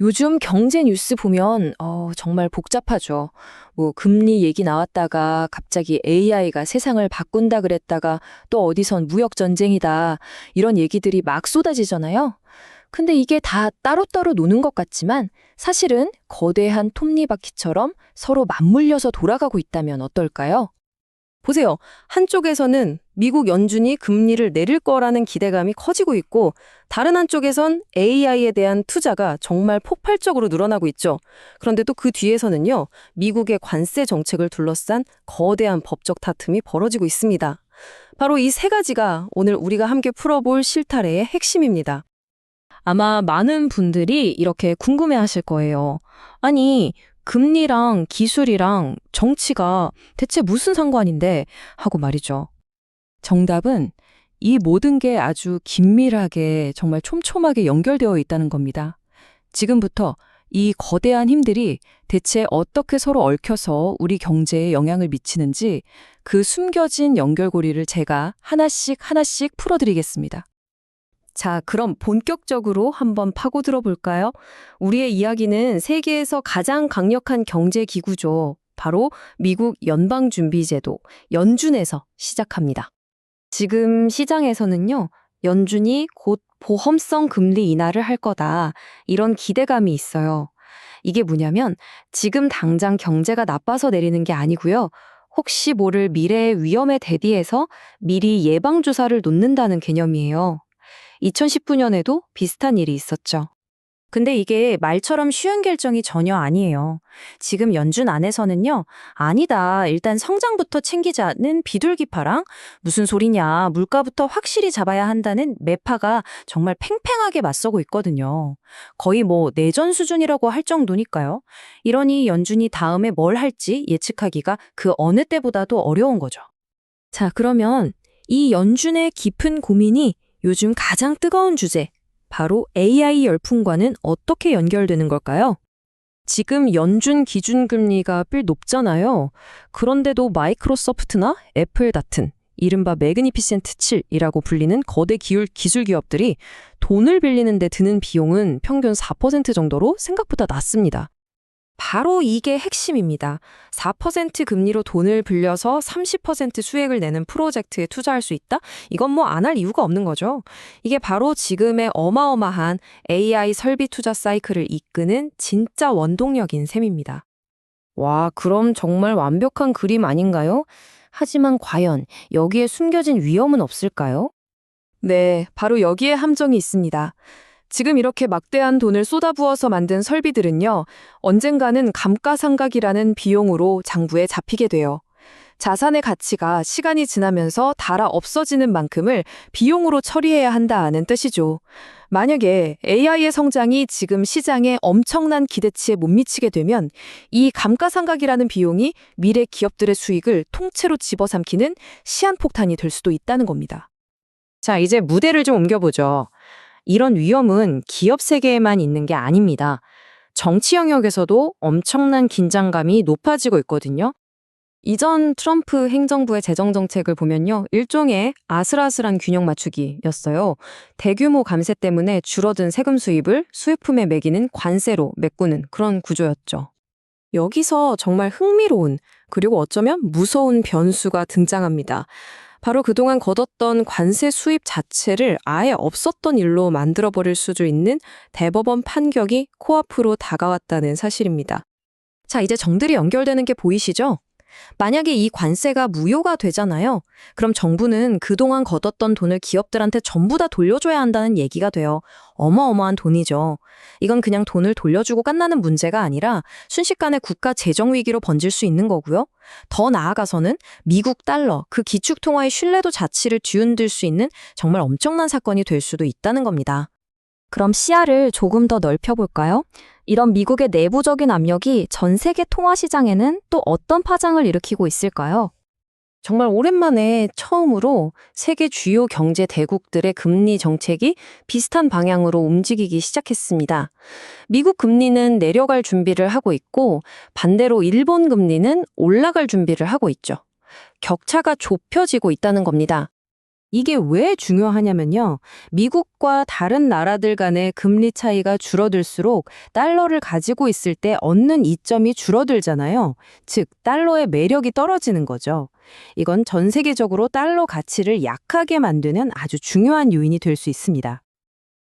요즘 경제 뉴스 보면 정말 복잡하죠. 뭐 금리 얘기 나왔다가 갑자기 AI가 세상을 바꾼다 그랬다가 또 어디선 무역 전쟁이다. 이런 얘기들이 막 쏟아지잖아요. 근데 이게 다 따로따로 노는 것 같지만 사실은 거대한 톱니바퀴처럼 서로 맞물려서 돌아가고 있다면 어떨까요? 보세요. 한쪽에서는 미국 연준이 금리를 내릴 거라는 기대감이 커지고 있고, 다른 한쪽에선 AI에 대한 투자가 정말 폭발적으로 늘어나고 있죠. 그런데 또 그 뒤에서는요, 미국의 관세 정책을 둘러싼 거대한 법적 다툼이 벌어지고 있습니다. 바로 이 세 가지가 오늘 우리가 함께 풀어볼 실타래의 핵심입니다. 아마 많은 분들이 이렇게 궁금해 하실 거예요. 아니, 금리랑 기술이랑 정치가 대체 무슨 상관인데? 하고 말이죠. 정답은 이 모든 게 아주 긴밀하게 정말 촘촘하게 연결되어 있다는 겁니다. 지금부터 이 거대한 힘들이 대체 어떻게 서로 얽혀서 우리 경제에 영향을 미치는지 그 숨겨진 연결고리를 제가 하나씩 하나씩 풀어드리겠습니다. 자, 그럼 본격적으로 한번 파고들어 볼까요? 우리의 이야기는 세계에서 가장 강력한 경제 기구죠. 바로 미국 연방준비제도, 연준에서 시작합니다. 지금 시장에서는요, 연준이 곧 보험성 금리 인하를 할 거다. 이런 기대감이 있어요. 이게 뭐냐면 지금 당장 경제가 나빠서 내리는 게 아니고요. 혹시 모를 미래의 위험에 대비해서 미리 예방주사를 놓는다는 개념이에요. 2019년에도 비슷한 일이 있었죠. 근데 이게 말처럼 쉬운 결정이 전혀 아니에요. 지금 연준 안에서는요, 아니다, 일단 성장부터 챙기자는 비둘기파랑 무슨 소리냐, 물가부터 확실히 잡아야 한다는 매파가 정말 팽팽하게 맞서고 있거든요. 거의 뭐 내전 수준이라고 할 정도니까요. 이러니 연준이 다음에 뭘 할지 예측하기가 그 어느 때보다도 어려운 거죠. 자, 그러면 이 연준의 깊은 고민이 요즘 가장 뜨거운 주제, 바로 AI 열풍과는 어떻게 연결되는 걸까요? 지금 연준 기준금리가 꽤 높잖아요. 그런데도 마이크로소프트나 애플 같은 이른바 매그니피센트 7이라고 불리는 거대 기술 기업들이 돈을 빌리는 데 드는 비용은 평균 4% 정도로 생각보다 낮습니다. 바로 이게 핵심입니다. 4% 금리로 돈을 빌려서 30% 수익을 내는 프로젝트에 투자할 수 있다? 이건 뭐 안 할 이유가 없는 거죠. 이게 바로 지금의 어마어마한 AI 설비 투자 사이클을 이끄는 진짜 원동력인 셈입니다. 와, 그럼 정말 완벽한 그림 아닌가요? 하지만 과연 여기에 숨겨진 위험은 없을까요? 네, 바로 여기에 함정이 있습니다. 지금 이렇게 막대한 돈을 쏟아부어서 만든 설비들은요, 언젠가는 감가상각이라는 비용으로 장부에 잡히게 돼요. 자산의 가치가 시간이 지나면서 닳아 없어지는 만큼을 비용으로 처리해야 한다는 뜻이죠. 만약에 AI의 성장이 지금 시장에 엄청난 기대치에 못 미치게 되면 이 감가상각이라는 비용이 미래 기업들의 수익을 통째로 집어삼키는 시한폭탄이 될 수도 있다는 겁니다. 자, 이제 무대를 좀 옮겨보죠. 이런 위험은 기업 세계에만 있는 게 아닙니다. 정치 영역에서도 엄청난 긴장감이 높아지고 있거든요. 이전 트럼프 행정부의 재정 정책을 보면요, 일종의 아슬아슬한 균형 맞추기였어요. 대규모 감세 때문에 줄어든 세금 수입을 수입품에 매기는 관세로 메꾸는 그런 구조였죠. 여기서 정말 흥미로운, 그리고 어쩌면 무서운 변수가 등장합니다. 바로 그동안 걷었던 관세 수입 자체를 아예 없었던 일로 만들어버릴 수도 있는 대법원 판결이 코앞으로 다가왔다는 사실입니다. 자, 이제 정들이 연결되는 게 보이시죠? 만약에 이 관세가 무효가 되잖아요. 그럼 정부는 그동안 걷었던 돈을 기업들한테 전부 다 돌려줘야 한다는 얘기가 돼요. 어마어마한 돈이죠. 이건 그냥 돈을 돌려주고 끝나는 문제가 아니라 순식간에 국가 재정 위기로 번질 수 있는 거고요. 더 나아가서는 미국 달러, 그 기축통화의 신뢰도 자체를 뒤흔들 수 있는 정말 엄청난 사건이 될 수도 있다는 겁니다. 그럼 시야를 조금 더 넓혀볼까요? 이런 미국의 내부적인 압력이 전 세계 통화 시장에는 또 어떤 파장을 일으키고 있을까요? 정말 오랜만에 처음으로 세계 주요 경제 대국들의 금리 정책이 비슷한 방향으로 움직이기 시작했습니다. 미국 금리는 내려갈 준비를 하고 있고 반대로 일본 금리는 올라갈 준비를 하고 있죠. 격차가 좁혀지고 있다는 겁니다. 이게 왜 중요하냐면요. 미국과 다른 나라들 간의 금리 차이가 줄어들수록 달러를 가지고 있을 때 얻는 이점이 줄어들잖아요. 즉, 달러의 매력이 떨어지는 거죠. 이건 전 세계적으로 달러 가치를 약하게 만드는 아주 중요한 요인이 될 수 있습니다.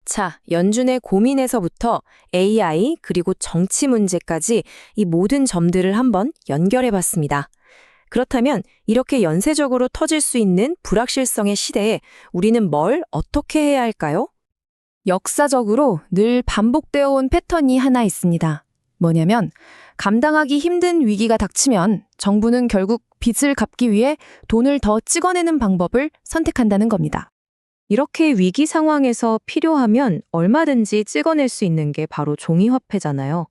자, 연준의 고민에서부터 AI 그리고 정치 문제까지 이 모든 점들을 한번 연결해 봤습니다. 그렇다면 이렇게 연쇄적으로 터질 수 있는 불확실성의 시대에 우리는 뭘 어떻게 해야 할까요? 역사적으로 늘 반복되어 온 패턴이 하나 있습니다. 뭐냐면 감당하기 힘든 위기가 닥치면 정부는 결국 빚을 갚기 위해 돈을 더 찍어내는 방법을 선택한다는 겁니다. 이렇게 위기 상황에서 필요하면 얼마든지 찍어낼 수 있는 게 바로 종이화폐잖아요.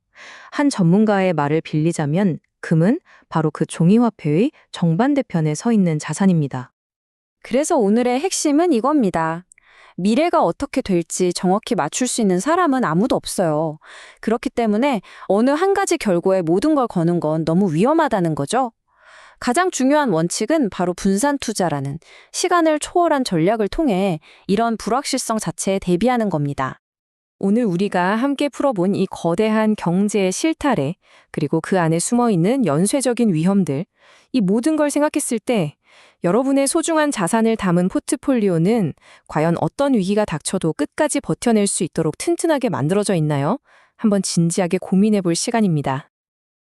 한 전문가의 말을 빌리자면 금은 바로 그 종이화폐의 정반대편에 서 있는 자산입니다. 그래서 오늘의 핵심은 이겁니다. 미래가 어떻게 될지 정확히 맞출 수 있는 사람은 아무도 없어요. 그렇기 때문에 어느 한 가지 결과에 모든 걸 거는 건 너무 위험하다는 거죠. 가장 중요한 원칙은 바로 분산 투자라는 시간을 초월한 전략을 통해 이런 불확실성 자체에 대비하는 겁니다. 오늘 우리가 함께 풀어본 이 거대한 경제의 실타래, 그리고 그 안에 숨어있는 연쇄적인 위험들, 이 모든 걸 생각했을 때 여러분의 소중한 자산을 담은 포트폴리오는 과연 어떤 위기가 닥쳐도 끝까지 버텨낼 수 있도록 튼튼하게 만들어져 있나요? 한번 진지하게 고민해 볼 시간입니다.